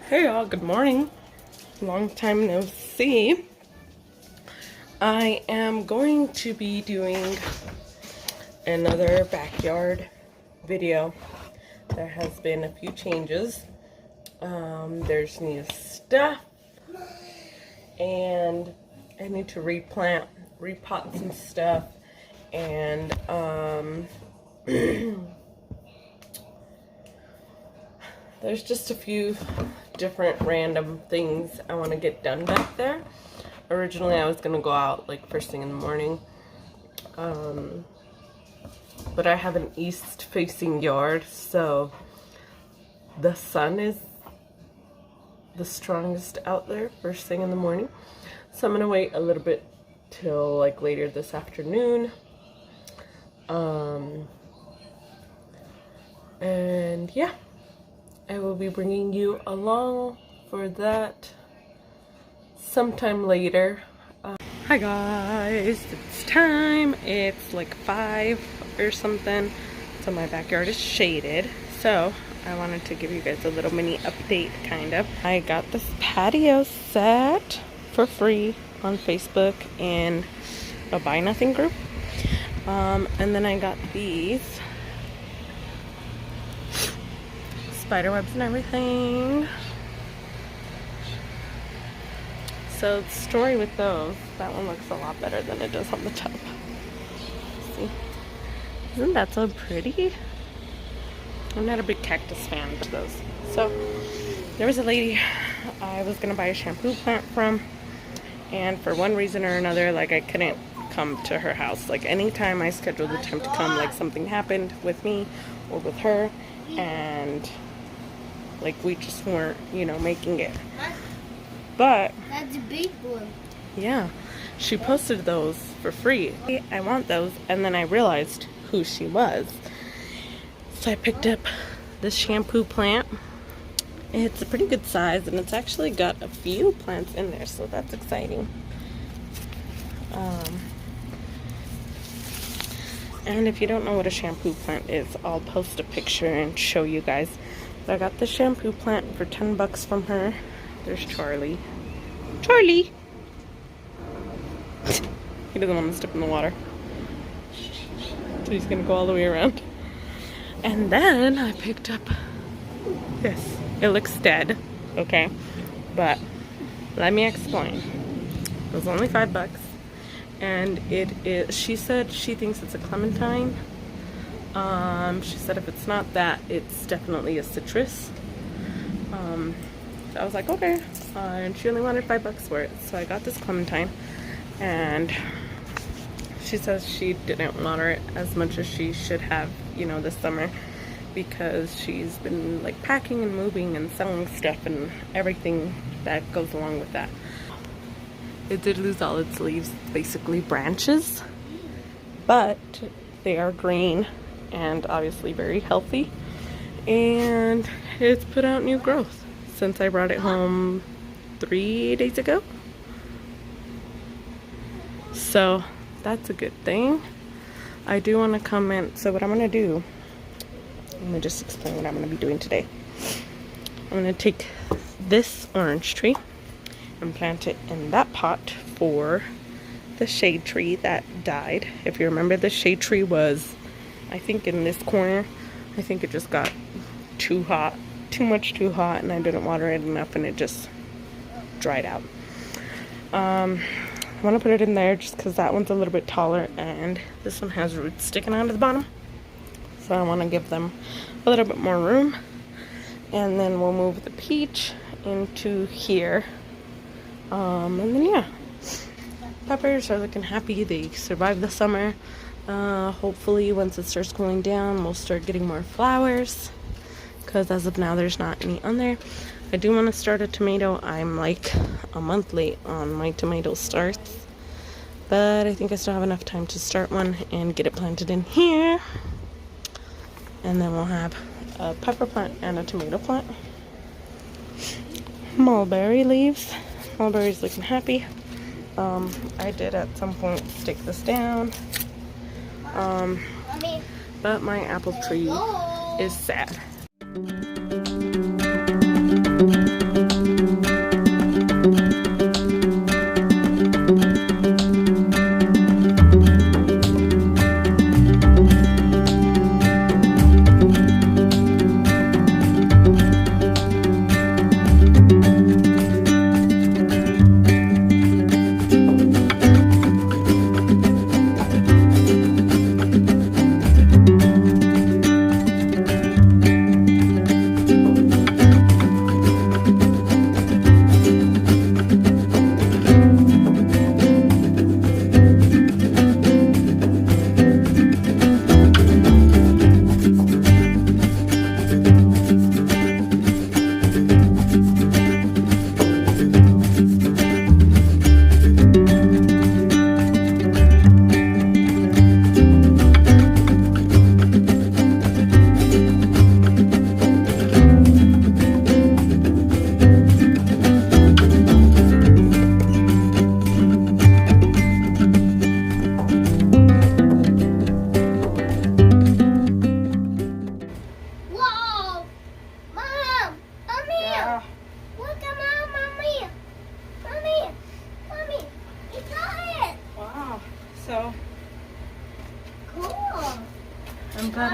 Hey y'all, good morning. Long time no see. I am going to be doing another backyard video. There has been a few changes. There's new stuff, and I need to repot some stuff, and there's just a few different random things I want to get done back there. Originally I was gonna go out like first thing in the morning, but I have an east facing yard, so the sun is the strongest out there first thing in the morning. So I'm gonna wait a little bit till like later this afternoon. And yeah, I will be bringing you along for that sometime later. Hi guys, it's time. It's like 5 or something, so my backyard is shaded. So I wanted to give you guys a little mini update, kind of. I got this patio set for free on Facebook in a Buy Nothing group. And then I got these spider webs and everything. So the story with those, that one looks a lot better than it does on the top. See? Isn't that so pretty? I'm not a big cactus fan of those. So there was a lady I was gonna buy a shampoo plant from, and for one reason or another, like, I couldn't come to her house. Like, anytime I scheduled the time to come, like, something happened with me or with her, and like, we just weren't, you know, making it. But that's a big one. Yeah, she posted those for free. I want those, and then I realized who she was. So I picked up this shampoo plant. It's a pretty good size, and it's actually got a few plants in there, so that's exciting. And if you don't know what a shampoo plant is, I'll post a picture and show you guys. But I got the shampoo plant for 10 bucks from her. There's Charlie. Charlie! He doesn't want to step in the water, so he's gonna go all the way around. And then I picked up this. It looks dead, okay, but let me explain. It was only 5 bucks, and it is, she said she thinks it's a clementine. She said if it's not that, it's definitely a citrus. So I was like, okay, and she only wanted 5 bucks for it, so I got this clementine. And she says she didn't water it as much as she should have, you know, this summer, because she's been like packing and moving and selling stuff and everything that goes along with that. It did lose all its leaves, basically branches, but they are green and obviously very healthy, and it's put out new growth since I brought it home 3 days ago. So that's a good thing. I do want to comment. So what I'm going to do, let me just explain what I'm going to be doing today. I'm going to take this orange tree and plant it in that pot for the shade tree that died. If you remember, the shade tree was, I think, in this corner. I think it just got too hot, too hot, and I didn't water it enough, and it just dried out. I want to put it in there just because that one's a little bit taller, and this one has roots sticking out of the bottom, so I want to give them a little bit more room. And then we'll move the peach into here, and then yeah, peppers are looking happy. They survived the summer. Hopefully once it starts cooling down, we'll start getting more flowers, because as of now there's not any on there. I do want to start a tomato. I'm like a month late on my tomato starts, but I think I still have enough time to start one and get it planted in here. And then we'll have a pepper plant and a tomato plant. Mulberry leaves. Mulberry's looking happy. I did at some point stick this down, but my apple tree is sad.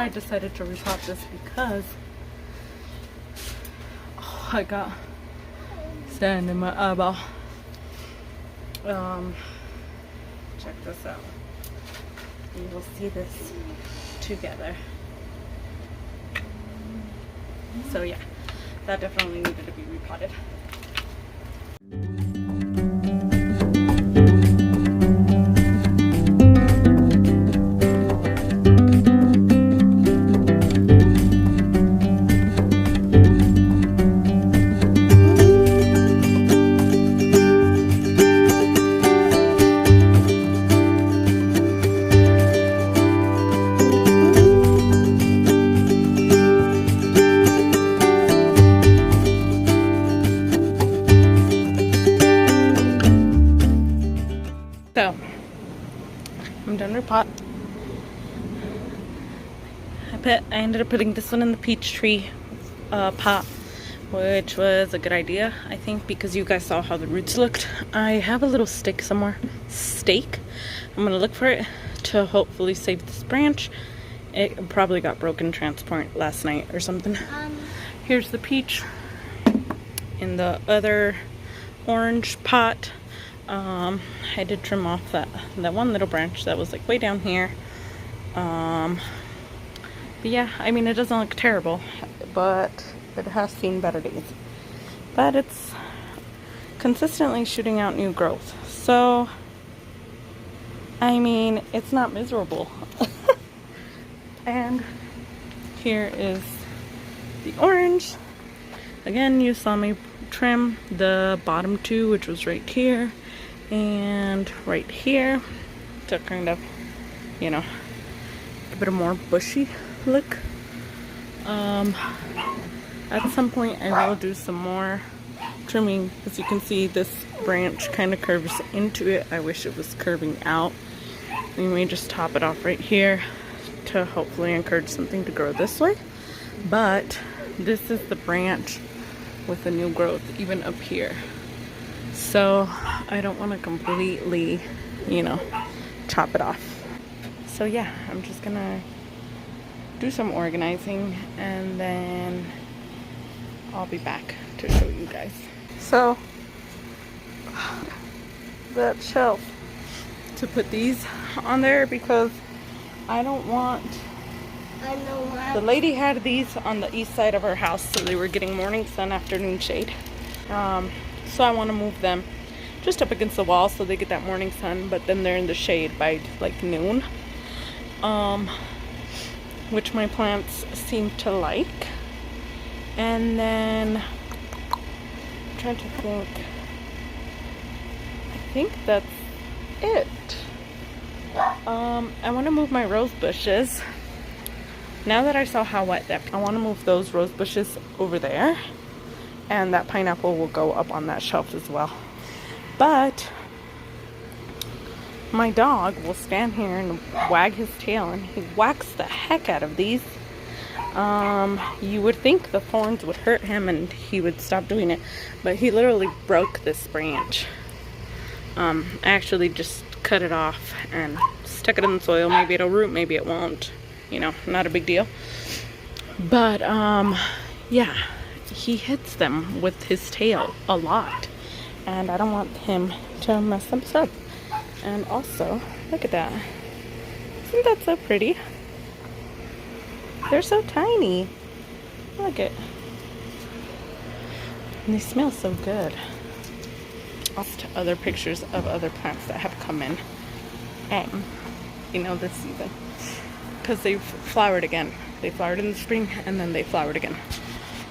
I decided to repot this because I got sand in my eyeball. Check this out. You will see this together. So yeah, that definitely needed to be repotted. So, I'm done with pot. I ended up putting this one in the peach tree pot, which was a good idea, I think, because you guys saw how the roots looked. I have a little stick somewhere. I'm gonna look for it to hopefully save this branch. It probably got broken transport last night or something. Here's the peach in the other orange pot. I did trim off that one little branch that was like way down here. But yeah, I mean, it doesn't look terrible, but it has seen better days. But it's consistently shooting out new growth. So, I mean, it's not miserable. And here is the orange. Again, you saw me trim the bottom two, which was right here and right here, to kind of, you know, a bit of more bushy look. At some point I will do some more trimming. As you can see, this branch kind of curves into it. I wish it was curving out. We may just top it off right here to hopefully encourage something to grow this way. But this is the branch with the new growth even up here. So I don't want to completely, you know, chop it off. So yeah, I'm just gonna do some organizing and then I'll be back to show you guys. So that shelf, to put these on there because I don't want, the lady had these on the east side of her house, so they were getting morning sun, afternoon shade. So I want to move them just up against the wall so they get that morning sun, but then they're in the shade by like noon, which my plants seem to like. And then I'm trying to think, I think that's it. I want to move my rose bushes. Now that I saw how wet that, I want to move those rose bushes over there, and that pineapple will go up on that shelf as well. But my dog will stand here and wag his tail, and he whacks the heck out of these. You would think the thorns would hurt him and he would stop doing it, but he literally broke this branch. I actually just cut it off and stuck it in the soil. Maybe it'll root, maybe it won't. You know, not a big deal. But yeah, he hits them with his tail a lot, and I don't want him to mess them up. And also, look at that. Isn't that so pretty? They're so tiny. Look at, and they smell so good. Also, other pictures of other plants that have come in, you know, this season, because they've flowered again. They flowered in the spring and then they flowered again.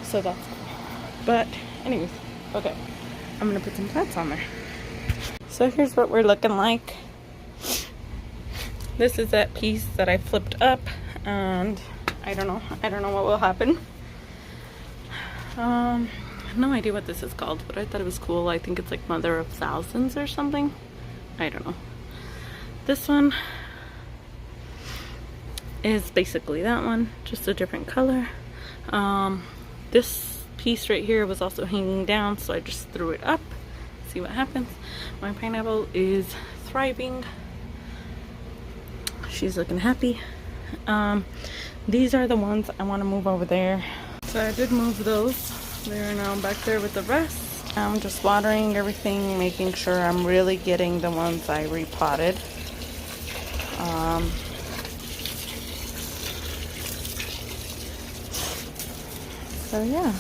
So that's cool. But anyways, okay, I'm gonna put some plants on there. So here's what we're looking like. This is that piece that I flipped up, and I don't know what will happen. No idea what this is called, but I thought it was cool. I think it's like Mother of Thousands or something. I don't know. This one is basically that one, just a different color. This piece right here was also hanging down, so I just threw it up. See what happens. My pineapple is thriving. She's looking happy. These are the ones I want to move over there. So I did move those. They're now back there with the rest. I'm just watering everything, making sure I'm really getting the ones I repotted. So yeah.